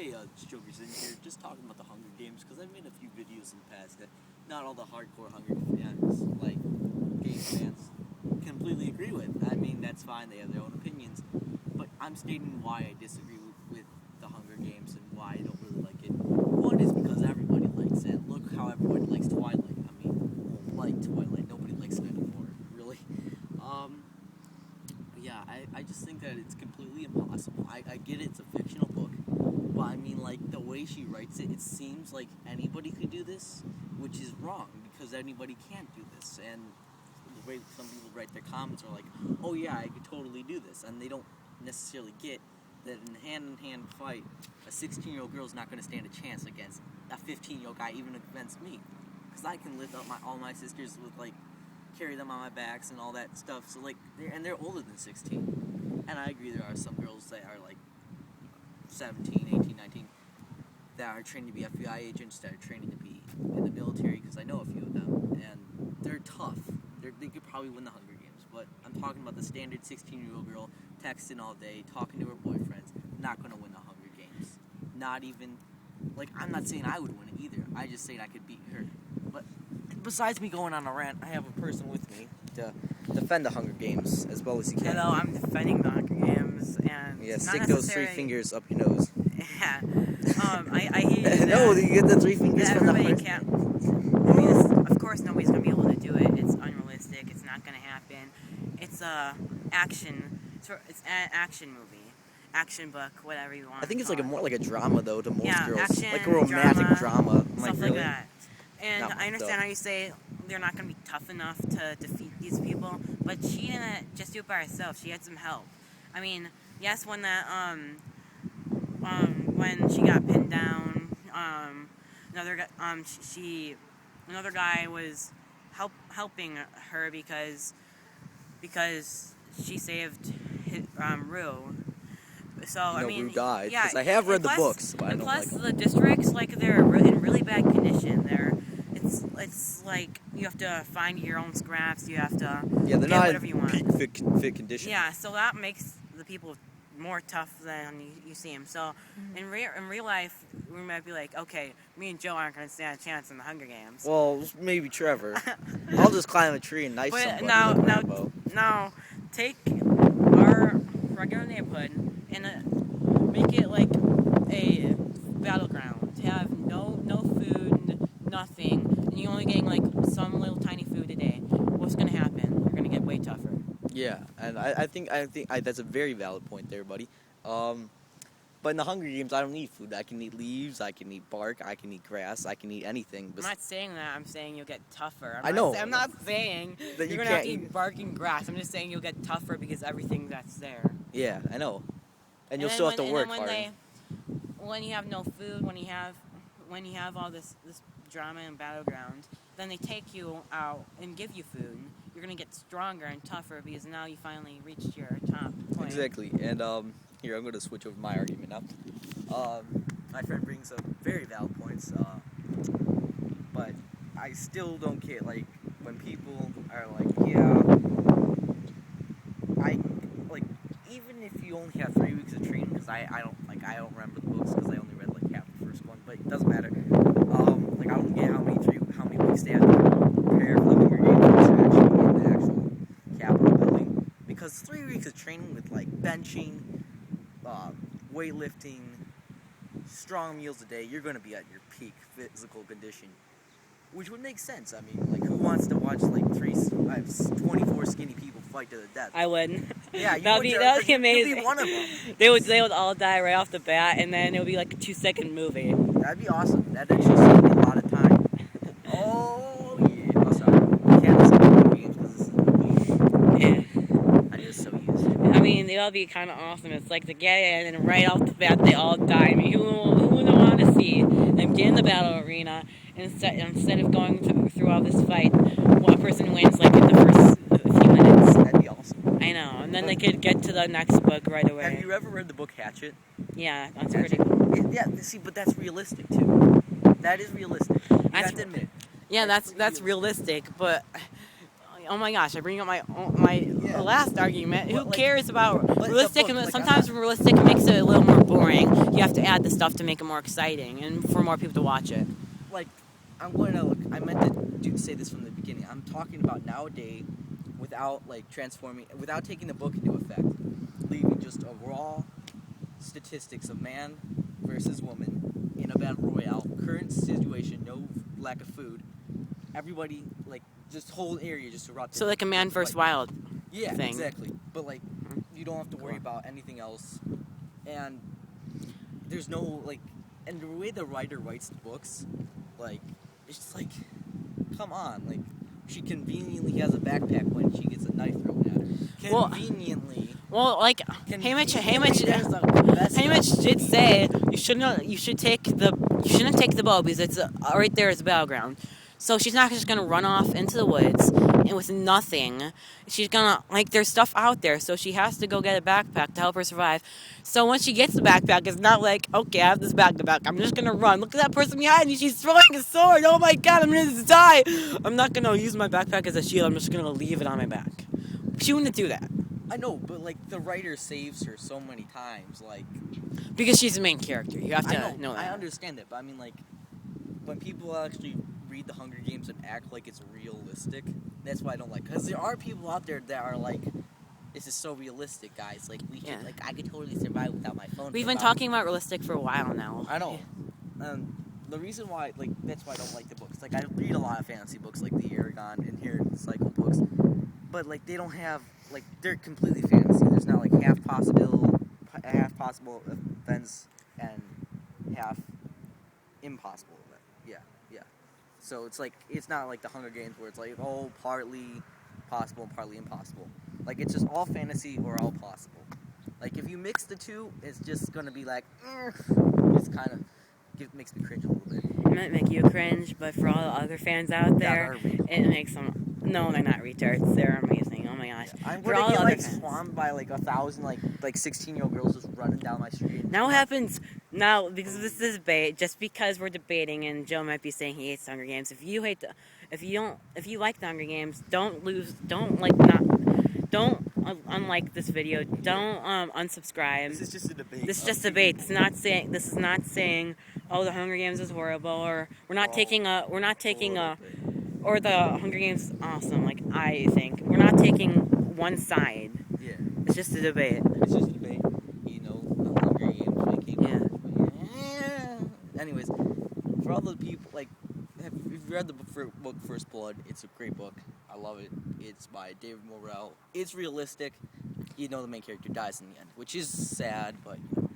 Hey, Joker's in here, just talking about the Hunger Games, because I've made a few videos in the past that not all the hardcore Hunger fans, like game fans, completely agree with. I mean, that's fine, they have their own opinions, but I'm stating why I disagree with the Hunger Games and why I don't really like it. One is because everybody likes it. Look how everybody likes Twilight. I mean, like Twilight, nobody likes it anymore, really. Yeah, I just think that it's completely impossible. I get it, it's a fictional book, but I mean, like, the way she writes it, it seems like anybody could do this, which is wrong, because anybody can't do this, and the way some people write their comments are like, oh yeah, I could totally do this, and they don't necessarily get that in a hand-in-hand fight, a 16-year-old girl's not going to stand a chance against a 15-year-old guy, even against me, because I can lift up all my sisters with, like, carry them on my backs and all that stuff. So like, they're older than 16. And I agree, there are some girls that are like 17, 18, 19 that are trained to be FBI agents, that are training to be in the military, because I know a few of them, and they're tough. They could probably win the Hunger Games, but I'm talking about the standard 16-year-old girl texting all day, talking to her boyfriends, not going to win the Hunger Games. Not even, like, I'm not saying I would win it either. I just saying I could beat her. But besides me going on a rant, I have a person with me to defend the Hunger Games as well as he can. Hello, I'm defending the Hunger Games, and yeah, stick those 3 fingers up your nose. Yeah, I hear no, you get the 3 fingers from the everybody can't. I mean, of course, nobody's gonna be able to do it. It's unrealistic. It's not gonna happen. It's action. It's an action movie, action book, whatever you want. I think it's like more like a drama though to most girls, action, like a romantic drama, stuff like that. And Not I understand though. how you say they're not going to be tough enough to defeat these people, but she didn't just do it by herself. She had some help. I mean, yes, when she got pinned down, another guy was helping her because she saved Rue. So I mean, Rue died. Yeah, because I have read the books, but I don't plus like the districts, like, they're in really bad condition. It's like you have to find your own scraps. You have to they're get not whatever you want. peak fit condition. Yeah, so that makes the people more tough than you see them. So in real life, we might be like, okay, me and Joe aren't going to stand a chance in the Hunger Games. Well, maybe Trevor. I'll just climb a tree and knife somebody with a Rambo. Now, take our regular neighborhood and make it like a battleground. Have no food, nothing, and you're only getting like some little tiny food a day. What's gonna happen? You're gonna get way tougher. Yeah, and I think that's a very valid point there, buddy. But in the Hunger Games, I don't need food. I can eat leaves, I can eat bark, I can eat grass, I can eat anything. I'm not saying that. I'm saying you'll get tougher. I know. I'm not saying that you're gonna have to eat bark and grass. I'm just saying you'll get tougher because everything that's there. Yeah, I know. And you'll still have to work hard. When you have no food, when you have all this drama and battleground, then they take you out and give you food. You're gonna get stronger and tougher because now you finally reached your top point. Exactly. And here, I'm going to switch over my argument now. My friend brings up very valid points, but I still don't get, like, when people are like, even if you only have 3 weeks of training, because I don't remember the books because I only read like half the first one, but it doesn't matter. I don't get how many weeks they have to prepare for the Hunger Games once you're actually in the actual Capitol building. Because 3 weeks of training with like benching, weightlifting, strong meals a day, you're going to be at your peak physical condition. Which would make sense. I mean, like, who wants to watch like 24 skinny people fight to the death? I wouldn't. Yeah, you that would be amazing. You'd be one of them. They would all die right off the bat, and then it would be like a 2-second movie. That'd be awesome. That'd actually save me a lot of time. Oh yeah. Oh, sorry. You can't listen to the games because this is I'm just so used to it. I mean, they all be kind of awesome. It's like they get in, and right off the bat, they all die. I mean, who wouldn't want to see them get in the battle arena, instead of going through all this fight, one person wins like in the first few minutes. That'd be awesome. I know, and then they could get to the next book right away. Have you ever read the book Hatchet? Yeah, that's pretty cool. Yeah, see, but that's realistic too. That is realistic. You have to admit. Yeah, that's realistic, but oh my gosh, I bring up my Yeah. last argument. But, Who like, cares about the realistic? book, like, I'm Sometimes not- realistic makes it a little more boring. You have to add the stuff to make it more exciting and for more people to watch it. Like, I'm going to look. I meant to say this from the beginning. I'm talking about nowadays, without like transforming, without taking the book into effect, leaving just a raw statistics of man versus woman in a battle royale. Current situation, no lack of food. Everybody like just whole area just erupted. So like a man versus wild. Yeah, thing. exactly. But like, you don't have to worry Cool. about anything else, and there's no like, and the way the writer writes the books, like, it's just like, come on, like, she conveniently has a backpack when she gets a knife thrown at her. Well, Conveniently. Well, like Conveniently, Hamish there's the best did say you shouldn't take the bow because it's right there is a battleground. So she's not just gonna run off into the woods and with nothing. She's gonna there's stuff out there, so she has to go get a backpack to help her survive. So once she gets the backpack, it's not like, okay, I have this backpack, I'm just gonna run. Look at that person behind me, she's throwing a sword. Oh my god, I'm gonna die. I'm not gonna use my backpack as a shield. I'm just gonna leave it on my back. She wouldn't do that. I know, but like the writer saves her so many times, like Because she's the main character. You have to I know that. I understand that, but I mean like when people actually read the Hunger Games and act like it's realistic, that's why I don't like. Because there are people out there that are like, this is so realistic, guys. Like we can, like I could totally survive without my phone. We've for been about- talking about realistic for a while now. I know. The reason why, like, that's why I don't like the books. Like, I read a lot of fantasy books, like the Aragon Inherent Cycle books, but like they don't have, like, they're completely fantasy. There's not like half possible events and half impossible event. Yeah. So it's like it's not like the Hunger Games where it's like partly possible and partly impossible. Like it's just all fantasy or all possible. Like if you mix the two, it's just gonna be like, it's kind of makes me cringe a little bit. It might make you cringe, but for all the other fans out there, they're retarded. it makes them. No, they're not retards. They're amazing. Oh my gosh. I'm For gonna all get the like other fans. swarmed by like 1,000 like 16-year-old girls just running down my street. Now what happens now because of this debate? Just because we're debating, and Joe might be saying he hates the Hunger Games. If you like the Hunger Games, unlike this video. Don't unsubscribe. This is just a debate. This is just debate. This is not saying, oh, the Hunger Games is horrible, or or the Hunger Games is awesome. Like I think we're not taking one side. Yeah. It's just a debate. It's just a debate. You know, the Hunger Games making. Yeah. Anyways, for all the people like, if you've read the book First Blood, it's a great book. I love it. It's by David Morrell. It's realistic. You know the main character dies in the end, which is sad, but you know,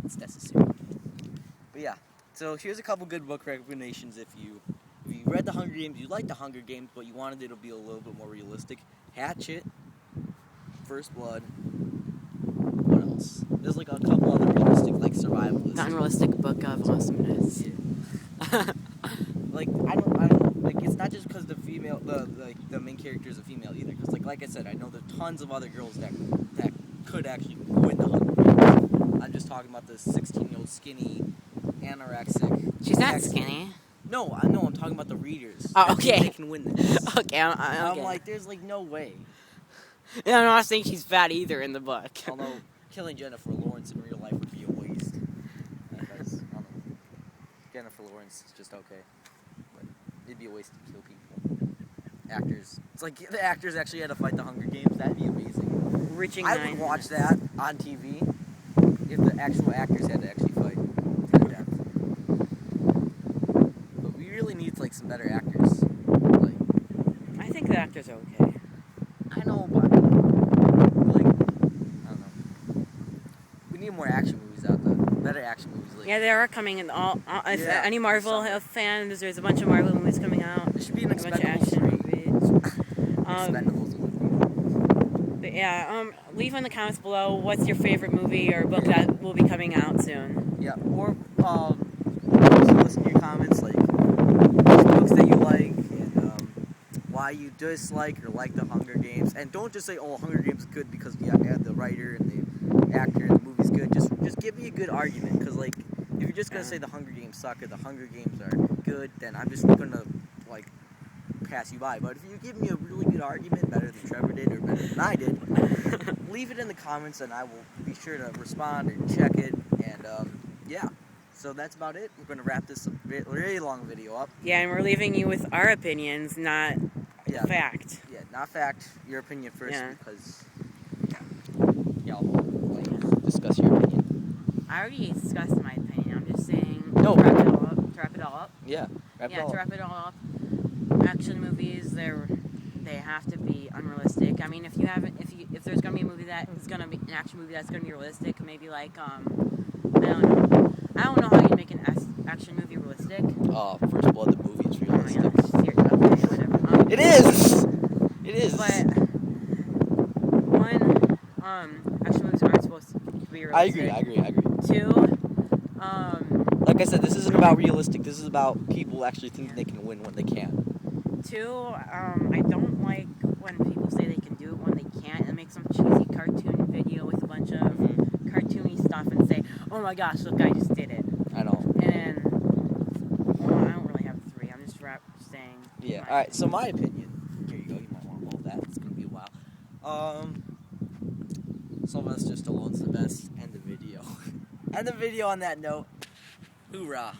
it's necessary. But yeah, so here's a couple good book recommendations if you read the Hunger Games, you like the Hunger Games, but you wanted it to be a little bit more realistic. Hatchet, First Blood. What else? There's like a couple other realistic, like survivalist. Non-realistic book of awesomeness. Yeah. Like I don't like it's not just because the main character is a female either. Because like I said, I know there's tons of other girls that could actually win the Hunger Games. I'm just talking about the 16-year-old skinny, anorexic. She's not ex- skinny. No, I know. I'm talking about the readers. Oh, I think okay. They can win this. Okay, I'm I'm like, there's like no way. Yeah, I'm not saying she's fat either in the book. Although killing Jennifer Lawrence in real life would be a waste. Because I don't know, Jennifer Lawrence is just okay, but it'd be a waste to kill people. Actors. It's like the actors actually had to fight the Hunger Games. That'd be amazing. Reaching I 9 would watch minutes. that on TV if the actual actors had to actually fight to the death. But we really need like some better actors. Like I think the actors are okay. I know, but like I don't know. We need more action movies out there. Better action movies. Like Yeah, they are coming in all. If Yeah, any Marvel summer. fans, there's a bunch of Marvel movies coming out. there should be an A bunch of Expendables action 3. movies. Expendables is a But yeah, leave in the comments below what's your favorite movie or book that will be coming out soon. Yeah, or also listen to your comments, like books that you like and why you dislike or like the Hunger Games. And don't just say, "Oh, Hunger Games is good because yeah, the writer and the actor and the movie's good." Just give me a good argument, because like if you're just gonna say the Hunger Games suck or the Hunger Games are good, then I'm just gonna like pass you by. But if you give me a really good argument, better than Trevor did or better than I did, leave it in the comments and I will be sure to respond and check it. And yeah, so that's about it. We're going to wrap this really long video up. Yeah, and we're leaving you with our opinions, not fact. Yeah, not fact. Your opinion first, Yeah. because y'all discuss your opinion. I already discussed my opinion. I'm just saying No. to wrap it all up. Yeah, To wrap it all up. Action movies, they have to be unrealistic. I mean, if there's gonna be a movie that is gonna be an action movie that's gonna be realistic, maybe like I don't know how you make an action movie realistic. First Blood, the movie is realistic. Okay, whatever. It is. It is. But one, action movies aren't supposed to be realistic. I agree. Two, like I said, this isn't about realistic. This is about people actually thinking they can win when they can't. Two, I don't like when people say they can do it when they can't and make some cheesy cartoon video with a bunch of cartoony stuff and say, oh my gosh, look, I just did it. I know. And then, well, I don't really have three. I'm just saying. Yeah. All right. So my opinion. Here you go. You might want to hold that. It's gonna be a while. Sylvester Stallone's the best. End the video. End the video on that note. Hoorah.